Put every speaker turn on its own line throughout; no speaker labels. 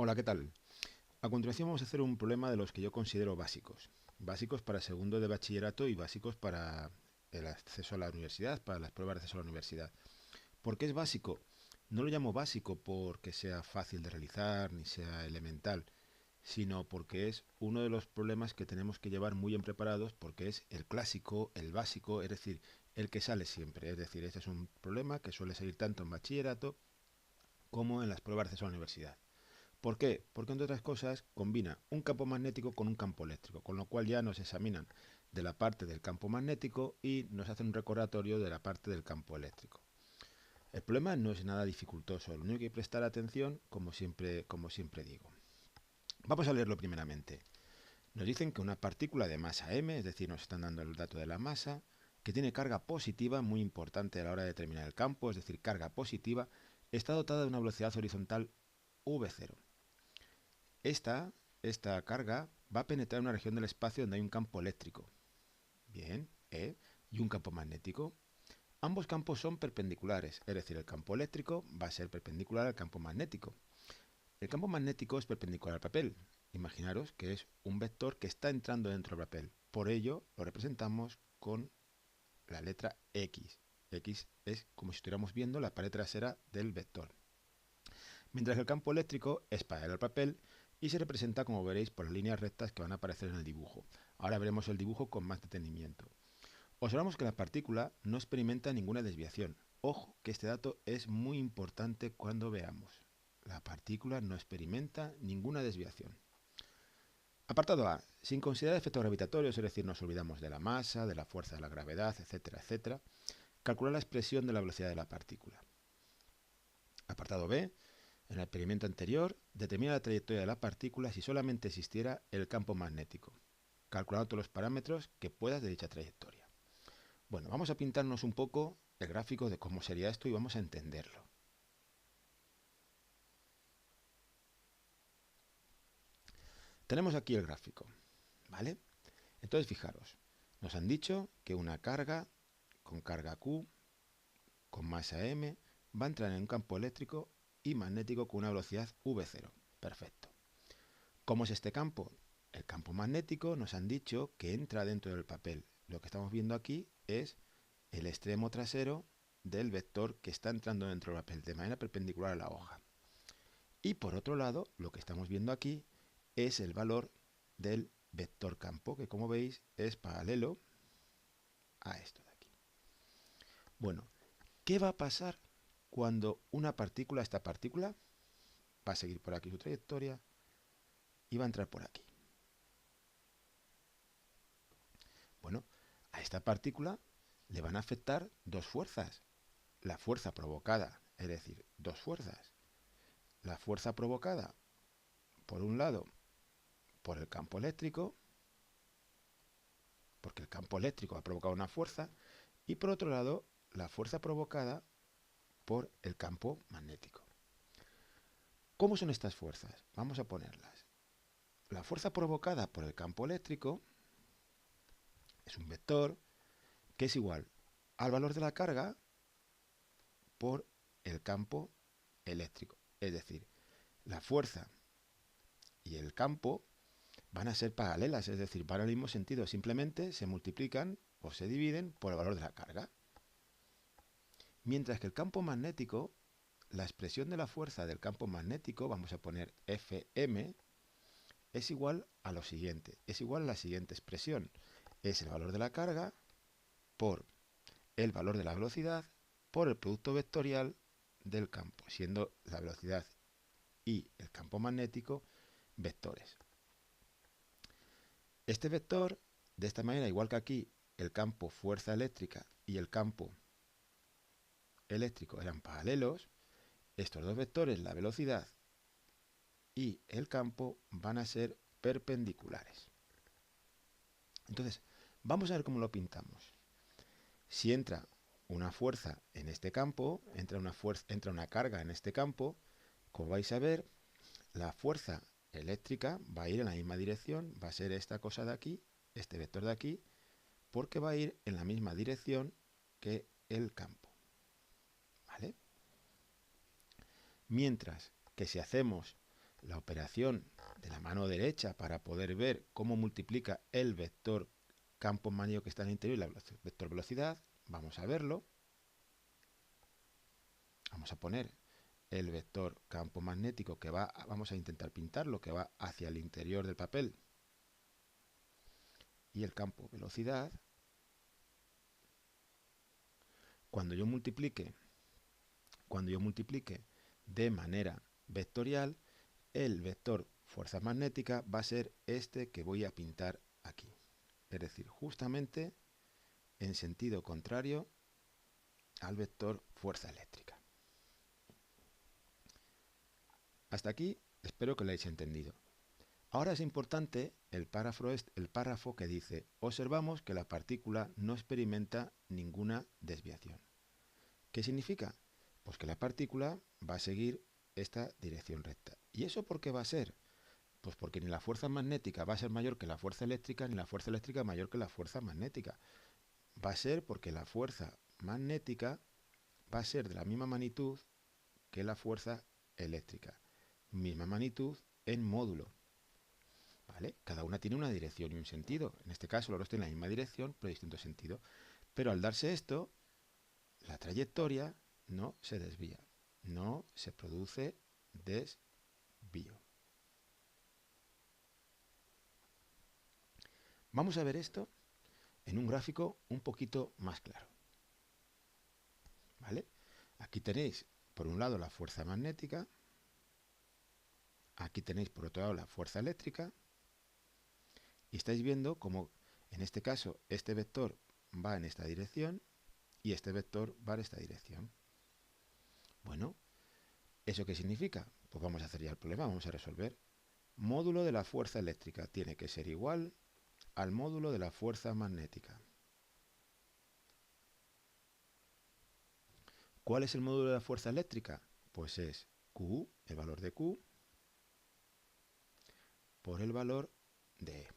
Hola, ¿qué tal? A continuación vamos a hacer un problema de los que yo considero básicos. Básicos para segundo de bachillerato y básicos para el acceso a la universidad, para las pruebas de acceso a la universidad. ¿Por qué es básico? No lo llamo básico porque sea fácil de realizar ni sea elemental, sino porque es uno de los problemas que tenemos que llevar muy bien preparados porque es el clásico, el básico, es decir, el que sale siempre. Es decir, este es un problema que suele salir tanto en bachillerato como en las pruebas de acceso a la universidad. ¿Por qué? Porque entre otras cosas combina un campo magnético con un campo eléctrico, con lo cual ya nos examinan de la parte del campo magnético y nos hacen un recordatorio de la parte del campo eléctrico. El problema no es nada dificultoso, lo único que hay que prestar atención, como siempre digo. Vamos a leerlo primeramente. Nos dicen que una partícula de masa m, es decir, nos están dando el dato de la masa, que tiene carga positiva, muy importante a la hora de determinar el campo, es decir, carga positiva, está dotada de una velocidad horizontal v0. Esta, esta carga va a penetrar una región del espacio donde hay un campo eléctrico, bien, y un campo magnético. Ambos campos son perpendiculares, es decir, el campo eléctrico va a ser perpendicular al campo magnético. El campo magnético es perpendicular al papel. Imaginaros que es un vector que está entrando dentro del papel. Por ello, lo representamos con la letra X. X es como si estuviéramos viendo la pared trasera del vector. Mientras que el campo eléctrico es paralelo al papel y se representa, como veréis, por las líneas rectas que van a aparecer en el dibujo. Ahora veremos el dibujo con más detenimiento. Observamos que la partícula no experimenta ninguna desviación. Ojo, que este dato es muy importante cuando veamos. La partícula no experimenta ninguna desviación. Apartado A. Sin considerar efectos gravitatorios, es decir, nos olvidamos de la masa, de la fuerza de la gravedad, etcétera, etcétera, calcular la expresión de la velocidad de la partícula. Apartado B. En el experimento anterior, determina la trayectoria de la partícula si solamente existiera el campo magnético, calculando todos los parámetros que puedas de dicha trayectoria. Bueno, vamos a pintarnos un poco el gráfico de cómo sería esto y vamos a entenderlo. Tenemos aquí el gráfico, ¿vale? Entonces, fijaros, nos han dicho que una carga con carga Q, con masa M, va a entrar en un campo eléctrico y magnético con una velocidad v0. Perfecto. ¿Cómo es este campo? El campo magnético nos han dicho que entra dentro del papel. Lo que estamos viendo aquí es el extremo trasero del vector que está entrando dentro del papel de manera perpendicular a la hoja. Y por otro lado, lo que estamos viendo aquí es el valor del vector campo, que como veis es paralelo a esto de aquí. Bueno, ¿qué va a pasar cuando esta partícula, va a seguir por aquí su trayectoria y va a entrar por aquí? Bueno, a esta partícula le van a afectar dos fuerzas. La fuerza provocada, es decir, dos fuerzas. La fuerza provocada, por un lado, por el campo eléctrico, porque el campo eléctrico ha provocado una fuerza, y por otro lado, la fuerza provocada por el campo magnético. ¿Cómo son estas fuerzas? Vamos a ponerlas. La fuerza provocada por el campo eléctrico es un vector que es igual al valor de la carga por el campo eléctrico. Es decir, la fuerza y el campo van a ser paralelas, es decir, van al mismo sentido, simplemente se multiplican o se dividen por el valor de la carga. Mientras que el campo magnético, la expresión de la fuerza del campo magnético, vamos a poner Fm, es igual a lo siguiente, es igual a la siguiente expresión. Es el valor de la carga por el valor de la velocidad por el producto vectorial del campo, siendo la velocidad y el campo magnético vectores. Este vector, de esta manera, igual que aquí, el campo fuerza eléctrica y el campo eléctrico eran paralelos, estos dos vectores, la velocidad y el campo, van a ser perpendiculares. Entonces, vamos a ver cómo lo pintamos. Si entra una fuerza en este campo, entra una carga en este campo, como vais a ver, la fuerza eléctrica va a ir en la misma dirección, va a ser esta cosa de aquí, este vector de aquí, porque va a ir en la misma dirección que el campo. ¿Vale? Mientras que si hacemos la operación de la mano derecha para poder ver cómo multiplica el vector campo magnético que está en el interior y la vector velocidad. Vamos a verlo. Vamos a poner el vector campo magnético que va, vamos a intentar pintarlo, que va hacia el interior del papel, y el campo velocidad. Cuando yo multiplique de manera vectorial, el vector fuerza magnética va a ser este que voy a pintar aquí. Es decir, justamente en sentido contrario al vector fuerza eléctrica. Hasta aquí espero que lo hayáis entendido. Ahora es importante el párrafo que dice: observamos que la partícula no experimenta ninguna desviación. ¿Qué significa? Pues que la partícula va a seguir esta dirección recta. ¿Y eso por qué va a ser? Pues porque ni la fuerza magnética va a ser mayor que la fuerza eléctrica, ni la fuerza eléctrica mayor que la fuerza magnética. Va a ser porque la fuerza magnética va a ser de la misma magnitud que la fuerza eléctrica. Misma magnitud en módulo. ¿Vale? Cada una tiene una dirección y un sentido. En este caso los dos tienen la misma dirección, pero distinto sentido. Pero al darse esto, la trayectoria no se desvía. No se produce desvío. Vamos a ver esto en un gráfico un poquito más claro. ¿Vale? Aquí tenéis, por un lado, la fuerza magnética. Aquí tenéis, por otro lado, la fuerza eléctrica. Y estáis viendo cómo, en este caso, este vector va en esta dirección y este vector va en esta dirección. Bueno, ¿eso qué significa? Pues vamos a hacer ya el problema, vamos a resolver. Módulo de la fuerza eléctrica tiene que ser igual al módulo de la fuerza magnética. ¿Cuál es el módulo de la fuerza eléctrica? Pues es Q, el valor de Q, por el valor de E.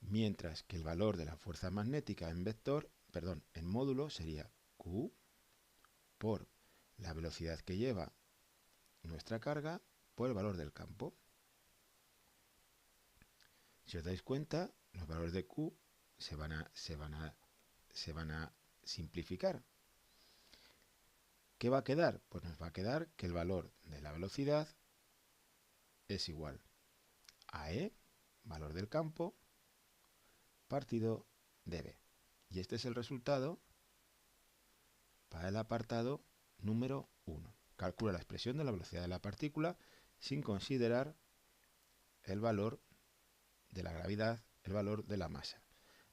Mientras que el valor de la fuerza magnética en módulo sería Q por la velocidad que lleva nuestra carga por el valor del campo. Si os dais cuenta, los valores de Q se van a simplificar. ¿Qué va a quedar? Pues nos va a quedar que el valor de la velocidad es igual a E, valor del campo, partido de B. Y este es el resultado para el apartado número 1. Calcula la expresión de la velocidad de la partícula sin considerar el valor de la gravedad, el valor de la masa.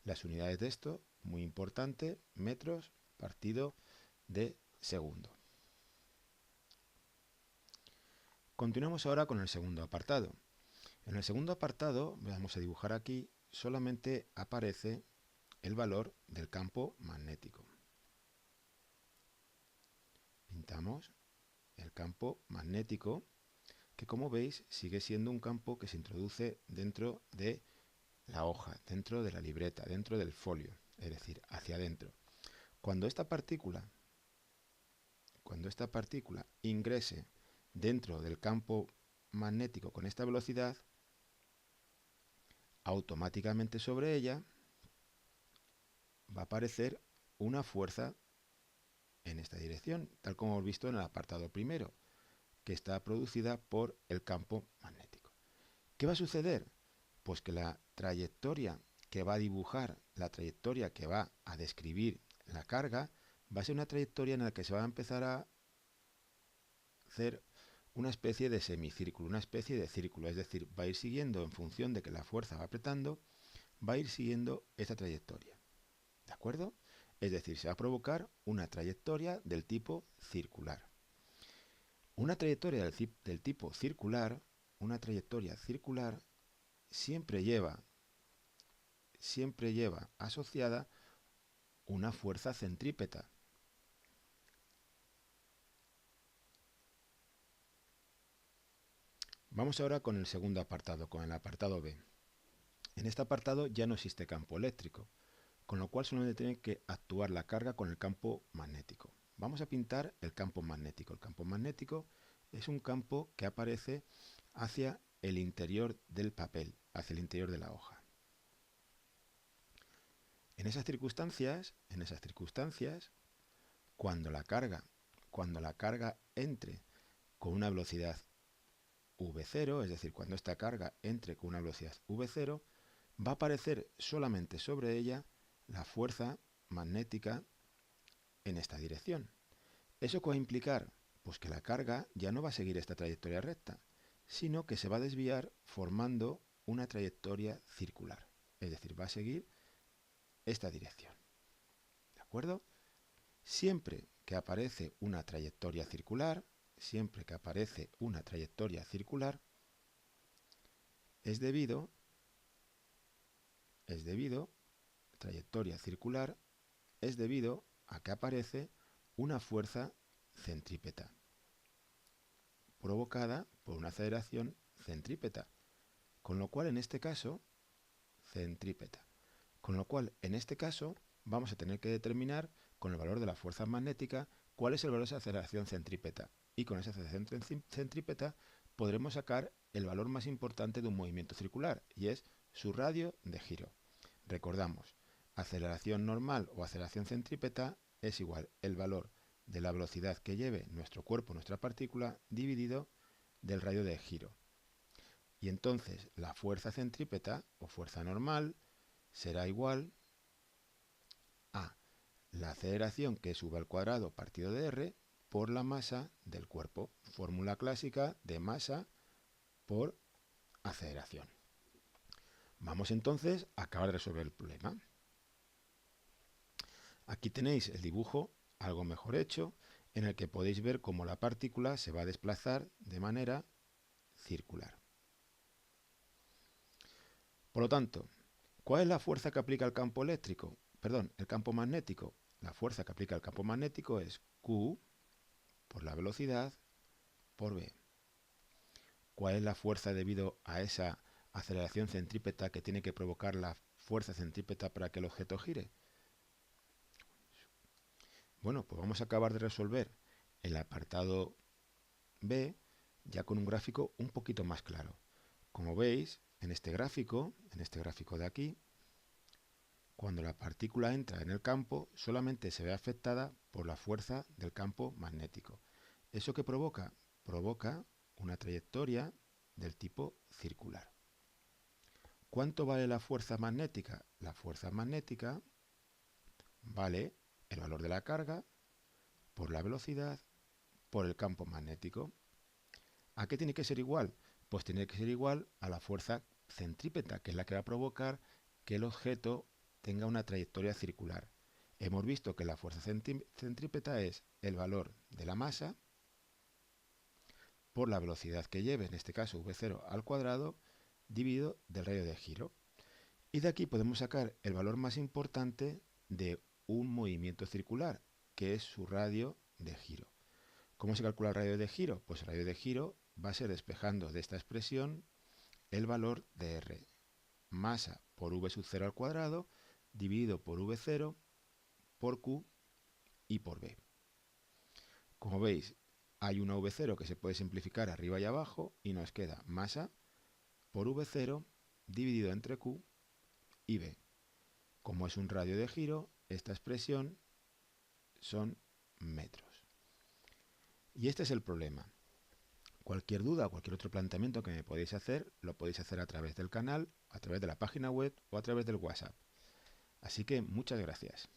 Las unidades de esto, muy importante, metros partido de segundo. Continuamos ahora con el segundo apartado. En el segundo apartado, vamos a dibujar aquí, solamente aparece el valor del campo magnético. Pintamos el campo magnético, que como veis sigue siendo un campo que se introduce dentro de la hoja, dentro de la libreta, dentro del folio, es decir, hacia adentro. Cuando esta partícula ingrese dentro del campo magnético con esta velocidad, automáticamente sobre ella va a aparecer una fuerza en esta dirección, tal como hemos visto en el apartado primero, que está producida por el campo magnético. ¿Qué va a suceder? Pues que la trayectoria que va a dibujar, la trayectoria que va a describir la carga, va a ser una trayectoria en la que se va a empezar a hacer una especie de semicírculo, una especie de círculo, es decir, va a ir siguiendo en función de que la fuerza va apretando, va a ir siguiendo esta trayectoria. ¿De acuerdo? Es decir, se va a provocar una trayectoria del tipo circular. Una trayectoria del tipo circular, una trayectoria circular siempre lleva asociada una fuerza centrípeta. Vamos ahora con el segundo apartado, con el apartado B. En este apartado ya no existe campo eléctrico, con lo cual solamente tiene que actuar la carga con el campo magnético. Vamos a pintar el campo magnético. El campo magnético Es un campo que aparece hacia el interior del papel, hacia el interior de la hoja. En esas circunstancias, cuando la carga entre con una velocidad v0, es decir, cuando esta carga entre con una velocidad v0, va a aparecer solamente sobre ella la fuerza magnética en esta dirección. ¿Eso qué va a implicar? Pues que la carga ya no va a seguir esta trayectoria recta, sino que se va a desviar formando una trayectoria circular. Es decir, va a seguir esta dirección. ¿De acuerdo? Siempre que aparece una trayectoria circular, es debido, a que aparece una fuerza centrípeta provocada por una aceleración centrípeta, con lo cual en este caso vamos a tener que determinar con el valor de la fuerza magnética cuál es el valor de esa aceleración centrípeta, y con esa aceleración centrípeta podremos sacar el valor más importante de un movimiento circular, y es su radio de giro. Recordamos, aceleración normal o aceleración centrípeta es igual el valor de la velocidad que lleve nuestro cuerpo, nuestra partícula, dividido del radio de giro. Y entonces la fuerza centrípeta o fuerza normal será igual a la aceleración, que es v al cuadrado partido de r, por la masa del cuerpo. Fórmula clásica de masa por aceleración. Vamos entonces a acabar de resolver el problema. Aquí tenéis el dibujo algo mejor hecho, en el que podéis ver cómo la partícula se va a desplazar de manera circular. Por lo tanto, ¿cuál es la fuerza que aplica el campo eléctrico? Perdón, el campo magnético. La fuerza que aplica el campo magnético es Q por la velocidad por V. ¿Cuál es la fuerza debido a esa aceleración centrípeta que tiene que provocar la fuerza centrípeta para que el objeto gire? Bueno, pues vamos a acabar de resolver el apartado B ya con un gráfico un poquito más claro. Como veis, en este gráfico de aquí, cuando la partícula entra en el campo, solamente se ve afectada por la fuerza del campo magnético. ¿Eso qué provoca? Provoca una trayectoria del tipo circular. ¿Cuánto vale la fuerza magnética? La fuerza magnética vale el valor de la carga por la velocidad por el campo magnético. ¿A qué tiene que ser igual? Pues tiene que ser igual a la fuerza centrípeta, que es la que va a provocar que el objeto tenga una trayectoria circular. Hemos visto que la fuerza centrípeta es el valor de la masa por la velocidad que lleve, en este caso v0 al cuadrado, dividido del radio de giro. Y de aquí podemos sacar el valor más importante de un movimiento circular, que es su radio de giro. ¿Cómo se calcula el radio de giro? Pues el radio de giro va a ser despejando de esta expresión el valor de R, masa por v sub 0 al cuadrado, dividido por v0, por q y por v. Como veis, hay una v0 que se puede simplificar arriba y abajo y nos queda masa por v0 dividido entre q y v. Como es un radio de giro, esta expresión son metros. Y este es el problema. Cualquier duda o cualquier otro planteamiento que me podéis hacer, lo podéis hacer a través del canal, a través de la página web o a través del WhatsApp. Así que muchas gracias.